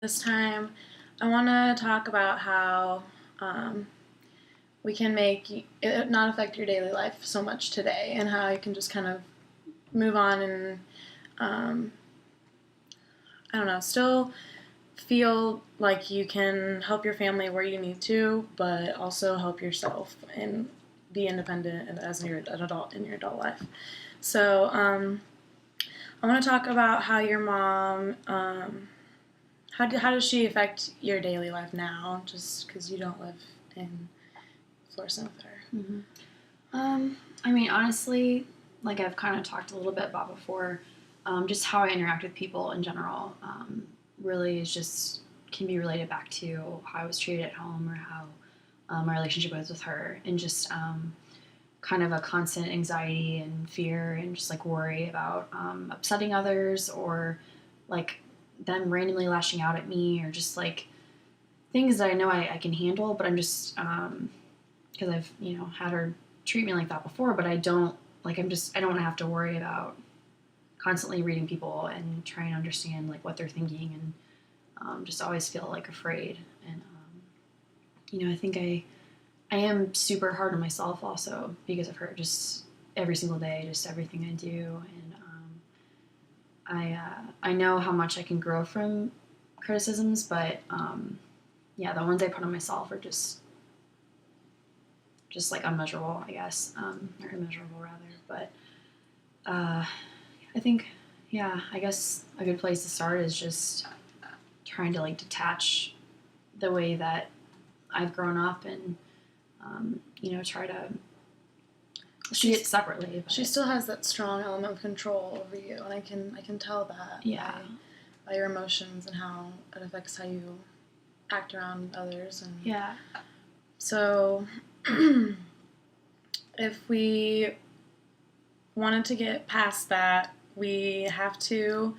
This time, I want to talk about how we can make it not affect your daily life so much today, and how you can just kind of move on and, I don't know, still feel like you can help your family where you need to, but also help yourself and be independent as an adult in your adult life. So, I want to talk about how your mom. How does she affect your daily life now, just because you don't live in Florissant with her? Mm-hmm. Honestly, like I've kind of talked a little bit about before, just how I interact with people in general really is just can be related back to how I was treated at home or how my relationship was with her, and just kind of a constant anxiety and fear and just like worry about upsetting others or like them randomly lashing out at me or just like things that I know I can handle, but I'm just because I've had her treat me like that before, but I don't I don't want to have to worry about constantly reading people and trying to understand like what they're thinking, and just always feel like afraid. And I think I am super hard on myself also because of her, just every single day, just everything I do. And I know how much I can grow from criticisms, but the ones I put on myself are just like unmeasurable, I guess, or immeasurable rather. But I think, I guess a good place to start is just trying to like detach the way that I've grown up and try to see it separately. She still has that strong element of control over you, and I can tell that by your emotions and how it affects how you act around others. And so if we wanted to get past that, we have to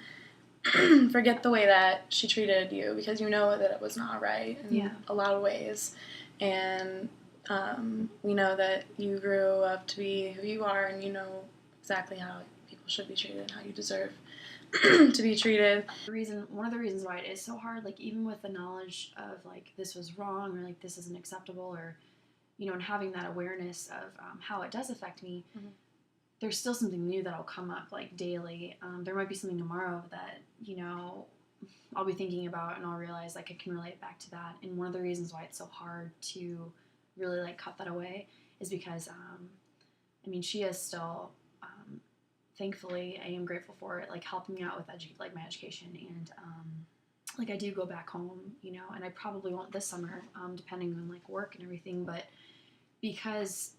forget the way that she treated you, because you know that it was not right in a lot of ways. And we know that you grew up to be who you are, and you know exactly how people should be treated and how you deserve to be treated. One of the reasons why it is so hard, like even with the knowledge of like this was wrong or like this isn't acceptable, or and having that awareness of how it does affect me, there's still something new that'll come up like daily. There might be something tomorrow that I'll be thinking about, and I'll realize like I can relate back to that. And one of the reasons why it's so hard to really like cut that away is because she is still thankfully, I am grateful for it, like helping me out with my education, and like I do go back home, and I probably won't this summer, depending on like work and everything, but because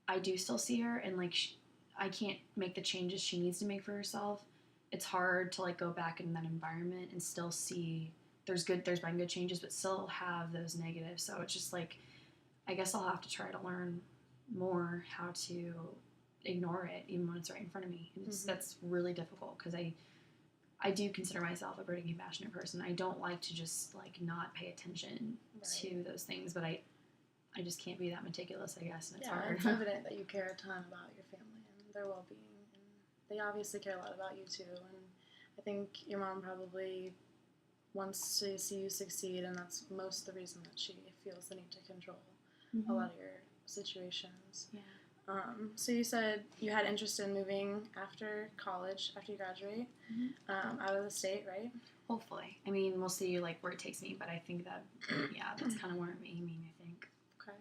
I do still see her, and like I can't make the changes she needs to make for herself, it's hard to like go back in that environment and still see there's been good changes, but still have those negatives. So it's just like I guess I'll have to try to learn more how to ignore it even when it's right in front of me. And that's really difficult because I do consider myself a pretty compassionate person. I don't like to just like not pay attention to those things, but I just can't be that meticulous, I guess, and it's hard. It's evident that you care a ton about your family and their well-being, and they obviously care a lot about you too. And I think your mom probably wants to see you succeed, and that's most of the reason that she feels the need to control a lot of your situations. So you said you had interest in moving after college, after you graduate, out of the state, right? Hopefully. We'll see like where it takes me, but I think that, that's kind of where I'm aiming, I think. Okay.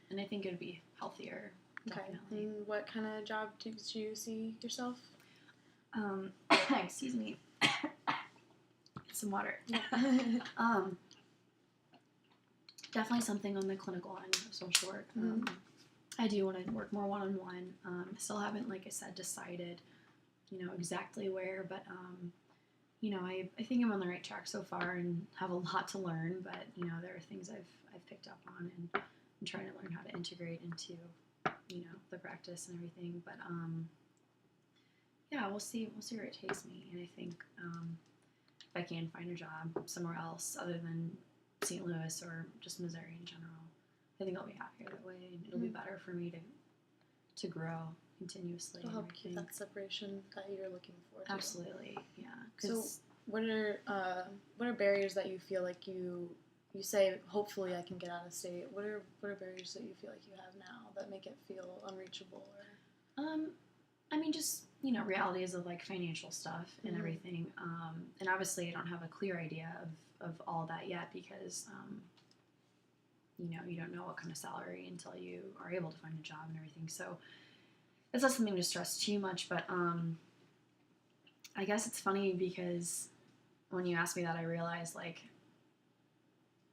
And I think it would be healthier, definitely. Okay. And what kind of job did you see yourself? Excuse me. Some water. Definitely something on the clinical end of social work. I do want to work more one-on-one. I still haven't, like I said, decided, exactly where, but, I think I'm on the right track so far and have a lot to learn, but, there are things I've picked up on, and I'm trying to learn how to integrate into, the practice and everything, but, we'll see where it takes me, and I think, if I can find a job somewhere else other than St. Louis or just Missouri in general, I think I'll be happier that way, and it'll be better for me to grow continuously. It'll help keep that separation that you're looking for. Absolutely, yeah. So what are barriers that you feel like you say hopefully I can get out of state? What are barriers that you feel like you have now that make it feel unreachable? Or I mean, just realities of like financial stuff and everything. And obviously, I don't have a clear idea of all that yet because you don't know what kind of salary until you are able to find a job and everything. So it's not something to stress too much. But I guess it's funny because when you ask me that, I realize like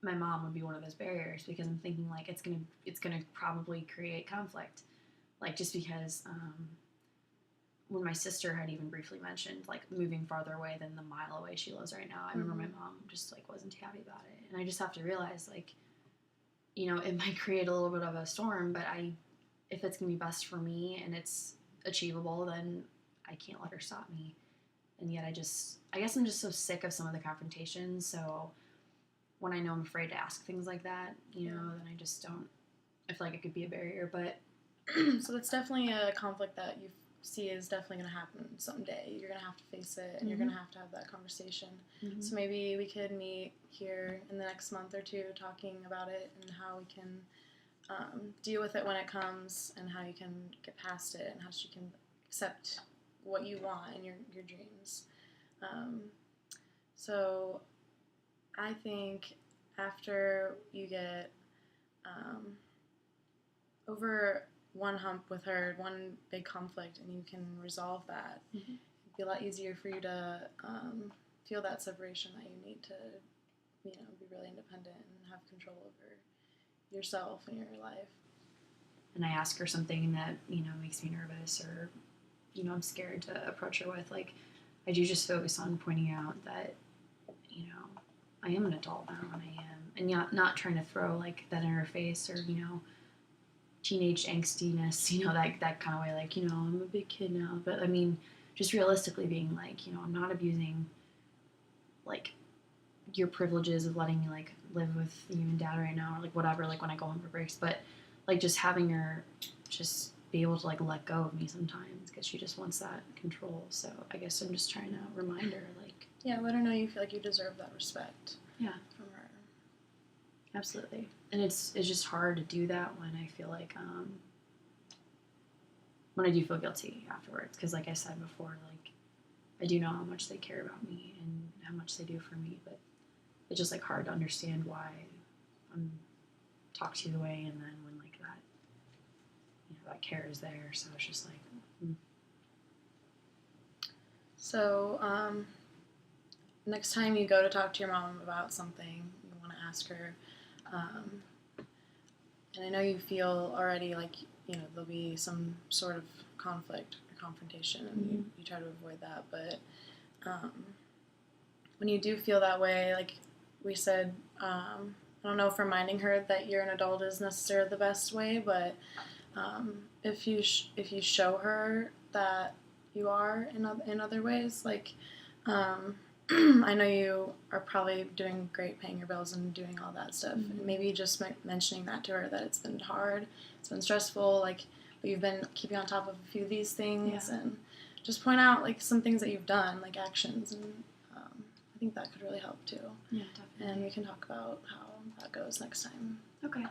my mom would be one of those barriers because I'm thinking like it's gonna probably create conflict, like just because when my sister had even briefly mentioned like moving farther away than the mile away she lives right now, I remember my mom just like wasn't too happy about it, and I just have to realize like it might create a little bit of a storm, but if it's gonna be best for me and it's achievable, then I can't let her stop me. And yet I guess I'm just so sick of some of the confrontations. So when I know I'm afraid to ask things like that, then I just don't. I feel like it could be a barrier, but so that's definitely a conflict that you see is definitely going to happen someday. You're going to have to face it, and you're going to have that conversation. So maybe we could meet here in the next month or two talking about it and how we can deal with it when it comes, and how you can get past it, and how you can accept what you want and your dreams. So I think after you get over one hump with her, one big conflict, and you can resolve that, it'd be a lot easier for you to feel that separation that you need to, be really independent and have control over yourself and your life. And I ask her something that, makes me nervous or, I'm scared to approach her with, like, I do just focus on pointing out that, I am an adult now, and not trying to throw, like, that in her face or, teenage angstiness, that kind of way, like, I'm a big kid now. But, I mean, just realistically being, like, I'm not abusing, like, your privileges of letting me, like, live with you and Dad right now or, like, whatever, like, when I go home for breaks. But, like, just having her just be able to, like, let go of me sometimes because she just wants that control. So I guess I'm just trying to remind her, like... Yeah, let her know you feel like you deserve that respect. Yeah. From her. Absolutely. And it's just hard to do that when I feel like, when I do feel guilty afterwards. Because like I said before, like, I do know how much they care about me and how much they do for me, but it's just, like, hard to understand why I'm talked to the way, and then when, like, that, that care is there. So it's just like... So, next time you go to talk to your mom about something, you want to ask her, and I know you feel already like, there'll be some sort of conflict or confrontation, and you try to avoid that, but when you do feel that way, like we said, I don't know if reminding her that you're an adult is necessarily the best way, but if you show her that you are in other ways, like I know you are probably doing great paying your bills and doing all that stuff. And maybe just mentioning that to her, that it's been hard, it's been stressful, like, but you've been keeping on top of a few of these things, and just point out, like, some things that you've done, like actions, and I think that could really help too. Yeah, definitely. And we can talk about how that goes next time. Okay.